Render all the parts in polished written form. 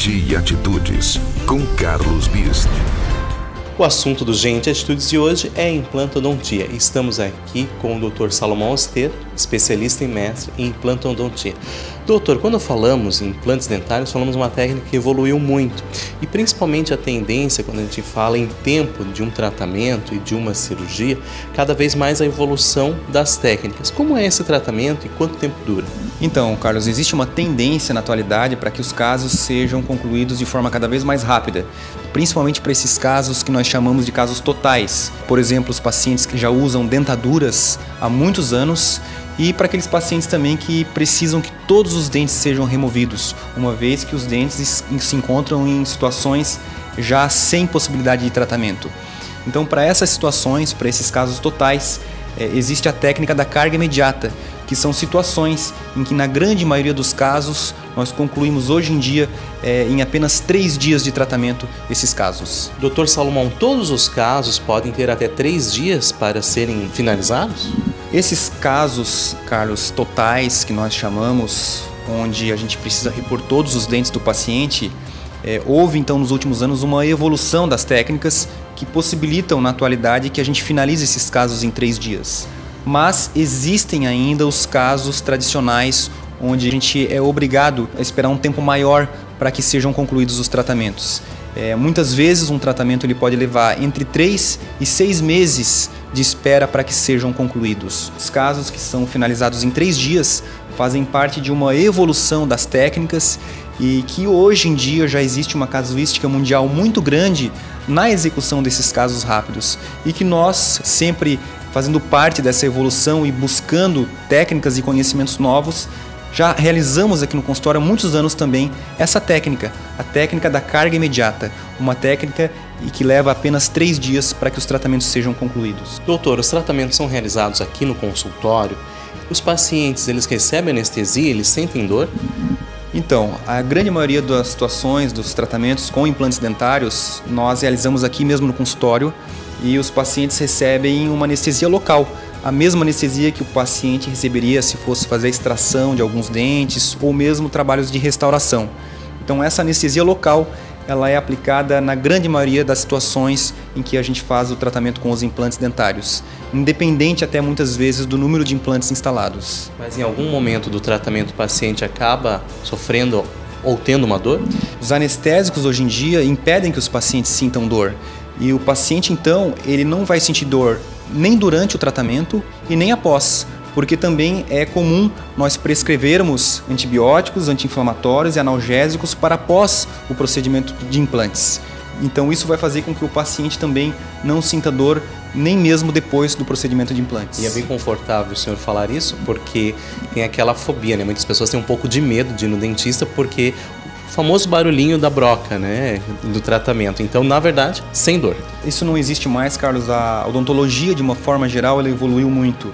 Gente e Atitudes, com Carlos Bist. O assunto do Gente e Atitudes de hoje é implantodontia. Estamos aqui com o Dr. Salomão Osteto, especialista e mestre em implantodontia. Doutor, quando falamos em implantes dentários, falamos uma técnica que evoluiu muito. E principalmente a tendência, quando a gente fala em tempo de um tratamento e de uma cirurgia, cada vez mais a evolução das técnicas. Como é esse tratamento e quanto tempo dura? Então, Carlos, existe uma tendência na atualidade para que os casos sejam concluídos de forma cada vez mais rápida, principalmente para esses casos que nós chamamos de casos totais. Por exemplo, os pacientes que já usam dentaduras há muitos anos e para aqueles pacientes também que precisam que todos os dentes sejam removidos, uma vez que os dentes se encontram em situações já sem possibilidade de tratamento. Então, para essas situações, para esses casos totais, existe a técnica da carga imediata, que são situações em que, na grande maioria dos casos, nós concluímos hoje em dia em apenas 3 dias de tratamento esses casos. Dr. Salomão, todos os casos podem ter até 3 dias para serem finalizados? Esses casos, Carlos, totais, que nós chamamos, onde a gente precisa repor todos os dentes do paciente, houve então nos últimos anos uma evolução das técnicas que possibilitam na atualidade que a gente finalize esses casos em 3 dias. Mas existem ainda os casos tradicionais onde a gente é obrigado a esperar um tempo maior para que sejam concluídos os tratamentos. Muitas vezes um tratamento ele pode levar entre 3 e 6 meses de espera para que sejam concluídos. Os casos que são finalizados em 3 dias fazem parte de uma evolução das técnicas e que hoje em dia já existe uma casuística mundial muito grande na execução desses casos rápidos e que nós, sempre fazendo parte dessa evolução e buscando técnicas e conhecimentos novos, já realizamos aqui no consultório há muitos anos também essa técnica, a técnica da carga imediata, uma técnica que leva apenas 3 dias para que os tratamentos sejam concluídos. Doutor, os tratamentos são realizados aqui no consultório. Os pacientes, eles recebem anestesia, eles sentem dor? Então, a grande maioria das situações, dos tratamentos com implantes dentários, nós realizamos aqui mesmo no consultório e os pacientes recebem uma anestesia local, a mesma anestesia que o paciente receberia se fosse fazer a extração de alguns dentes ou mesmo trabalhos de restauração. Então, essa anestesia local, ela é aplicada na grande maioria das situações em que a gente faz o tratamento com os implantes dentários, independente até muitas vezes do número de implantes instalados. Mas em algum momento do tratamento o paciente acaba sofrendo ou tendo uma dor? Os anestésicos hoje em dia impedem que os pacientes sintam dor. E o paciente, então, ele não vai sentir dor nem durante o tratamento e nem após, porque também é comum nós prescrevermos antibióticos, anti-inflamatórios e analgésicos para após o procedimento de implantes. Então isso vai fazer com que o paciente também não sinta dor nem mesmo depois do procedimento de implantes. E é bem confortável o senhor falar isso, porque tem aquela fobia, né? Muitas pessoas têm um pouco de medo de ir no dentista porque o famoso barulhinho da broca, né, do tratamento. Então, na verdade, sem dor. Isso não existe mais, Carlos. A odontologia, de uma forma geral, ela evoluiu muito.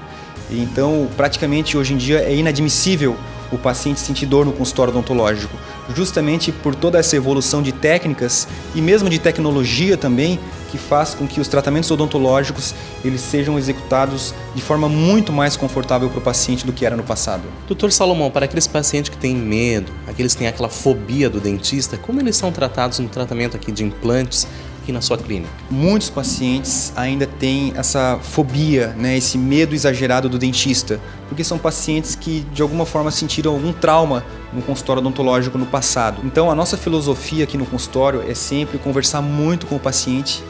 Então, praticamente hoje em dia é inadmissível o paciente sentir dor no consultório odontológico, justamente por toda essa evolução de técnicas e mesmo de tecnologia também, que faz com que os tratamentos odontológicos eles sejam executados de forma muito mais confortável para o paciente do que era no passado. Doutor Salomão, para aqueles pacientes que têm medo, aqueles que têm aquela fobia do dentista, como eles são tratados no tratamento aqui de implantes aqui na sua clínica? Muitos pacientes ainda têm essa fobia, né, esse medo exagerado do dentista, porque são pacientes que de alguma forma sentiram algum trauma no consultório odontológico no passado. Então a nossa filosofia aqui no consultório é sempre conversar muito com o paciente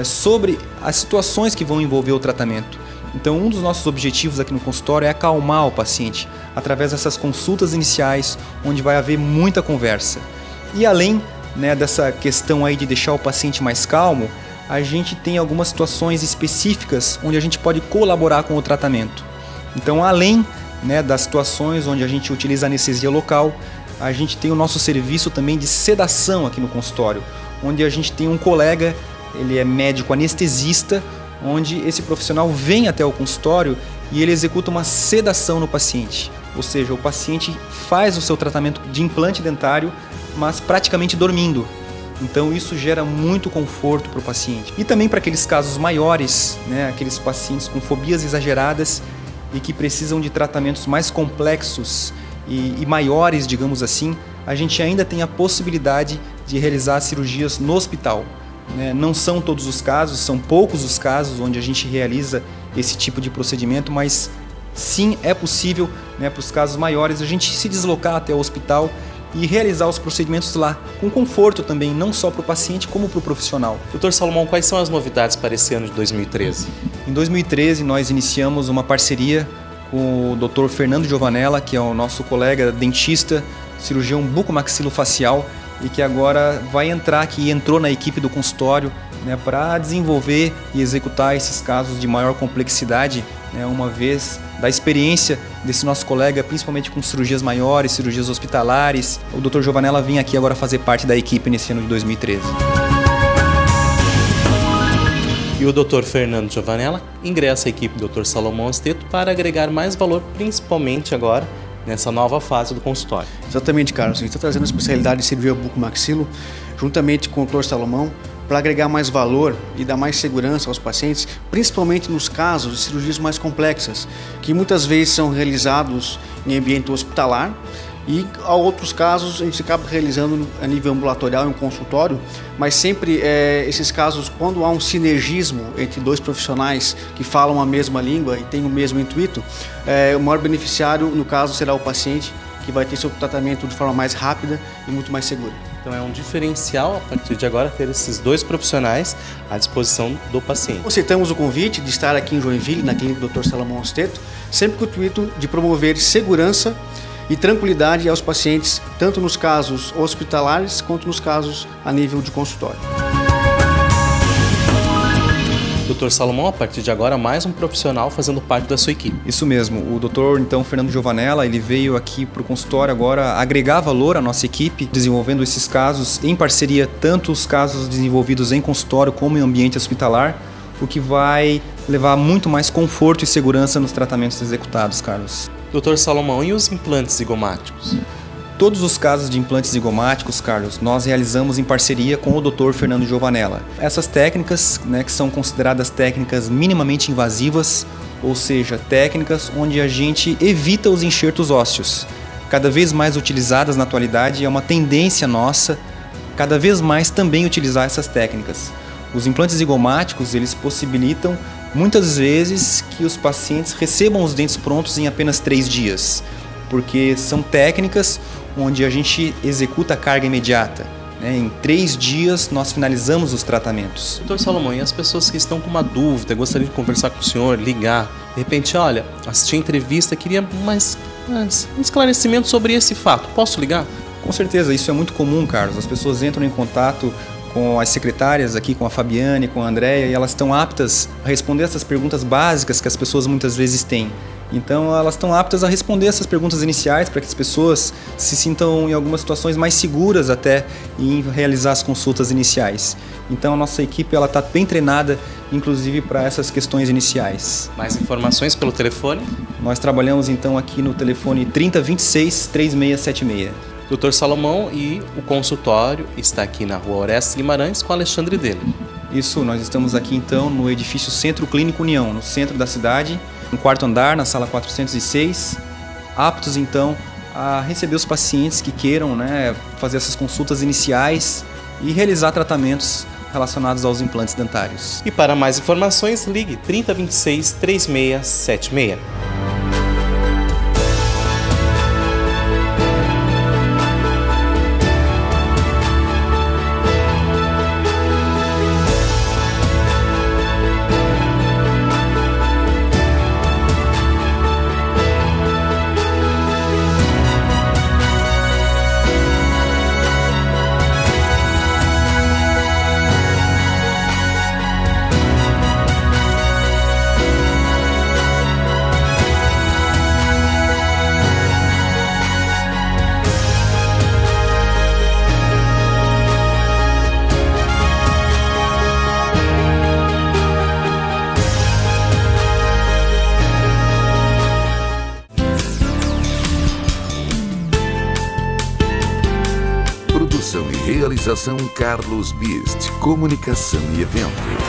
sobre as situações que vão envolver o tratamento. Então um dos nossos objetivos aqui no consultório é acalmar o paciente através dessas consultas iniciais, onde vai haver muita conversa. E além dessa questão aí de deixar o paciente mais calmo, a gente tem algumas situações específicas onde a gente pode colaborar com o tratamento. Então, além das situações onde a gente utiliza anestesia local, a gente tem o nosso serviço também de sedação aqui no consultório, onde a gente tem um colega, ele é médico anestesista, onde esse profissional vem até o consultório e ele executa uma sedação no paciente. Ou seja, o paciente faz o seu tratamento de implante dentário, mas praticamente dormindo. Então isso gera muito conforto para o paciente. E também para aqueles casos maiores, aqueles pacientes com fobias exageradas e que precisam de tratamentos mais complexos e maiores, digamos assim, a gente ainda tem a possibilidade de realizar cirurgias no hospital. Não são todos os casos, são poucos os casos onde a gente realiza esse tipo de procedimento, mas sim, é possível, para os casos maiores, a gente se deslocar até o hospital e realizar os procedimentos lá, com conforto também, não só para o paciente, como para o profissional. Dr. Salomão, quais são as novidades para esse ano de 2013? Em 2013, nós iniciamos uma parceria com o Dr. Fernando Giovanella, que é o nosso colega dentista, cirurgião bucomaxilofacial, e que agora vai entrar aqui, entrou na equipe do consultório, para desenvolver e executar esses casos de maior complexidade, uma vez da experiência desse nosso colega, principalmente com cirurgias maiores, cirurgias hospitalares. O Dr. Giovanella vem aqui agora fazer parte da equipe nesse ano de 2013. E o Dr. Fernando Giovanella ingressa à equipe do Dr. Salomão Osteto para agregar mais valor, principalmente agora, nessa nova fase do consultório. Exatamente, Carlos. A gente está trazendo a especialidade de cirurgia bucomaxilo, juntamente com o Dr. Salomão, para agregar mais valor e dar mais segurança aos pacientes, principalmente nos casos de cirurgias mais complexas, que muitas vezes são realizados em ambiente hospitalar, e a outros casos a gente acaba realizando a nível ambulatorial em um consultório, mas sempre esses casos, quando há um sinergismo entre dois profissionais que falam a mesma língua e têm o mesmo intuito, o maior beneficiário no caso será o paciente, que vai ter seu tratamento de forma mais rápida e muito mais segura. Então é um diferencial, a partir de agora, ter esses dois profissionais à disposição do paciente. Aceitamos o convite de estar aqui em Joinville, na clínica do Dr. Salomão Osteto, sempre com o intuito de promover segurança e tranquilidade aos pacientes, tanto nos casos hospitalares quanto nos casos a nível de consultório. Dr. Salomão, a partir de agora, mais um profissional fazendo parte da sua equipe. Isso mesmo. O Dr. então, Fernando Giovanella, ele veio aqui para o consultório agora agregar valor à nossa equipe, desenvolvendo esses casos em parceria, tanto os casos desenvolvidos em consultório como em ambiente hospitalar, o que vai levar muito mais conforto e segurança nos tratamentos executados, Carlos. Dr. Salomão, e os implantes zigomáticos? Todos os casos de implantes zigomáticos, Carlos, nós realizamos em parceria com o Dr. Fernando Giovanella. Essas técnicas, que são consideradas técnicas minimamente invasivas, ou seja, técnicas onde a gente evita os enxertos ósseos. Cada vez mais utilizadas na atualidade, é uma tendência nossa, cada vez mais também utilizar essas técnicas. Os implantes zigomáticos, eles possibilitam muitas vezes que os pacientes recebam os dentes prontos em apenas 3 dias, porque são técnicas onde a gente executa a carga imediata. Em 3 dias nós finalizamos os tratamentos. Dr. Salomão, e as pessoas que estão com uma dúvida, gostariam de conversar com o senhor, ligar, de repente, olha, assisti a entrevista, queria mais um esclarecimento sobre esse fato, posso ligar? Com certeza, isso é muito comum, Carlos. As pessoas entram em contato com as secretárias aqui, com a Fabiane, com a Andréia, e elas estão aptas a responder essas perguntas básicas que as pessoas muitas vezes têm. Então elas estão aptas a responder essas perguntas iniciais para que as pessoas se sintam em algumas situações mais seguras até em realizar as consultas iniciais. Então a nossa equipe está bem treinada, inclusive para essas questões iniciais. Mais informações pelo telefone? Nós trabalhamos então aqui no telefone 3026-3676. Dr. Salomão, e o consultório está aqui na Rua Orestes Guimarães com Alexandre Dele. Isso, nós estamos aqui então no edifício Centro Clínico União, no centro da cidade, no 4º andar, na sala 406, aptos então a receber os pacientes que queiram fazer essas consultas iniciais e realizar tratamentos relacionados aos implantes dentários. E para mais informações, ligue 3026-3676. Produção e realização Carlos Bist, comunicação e eventos.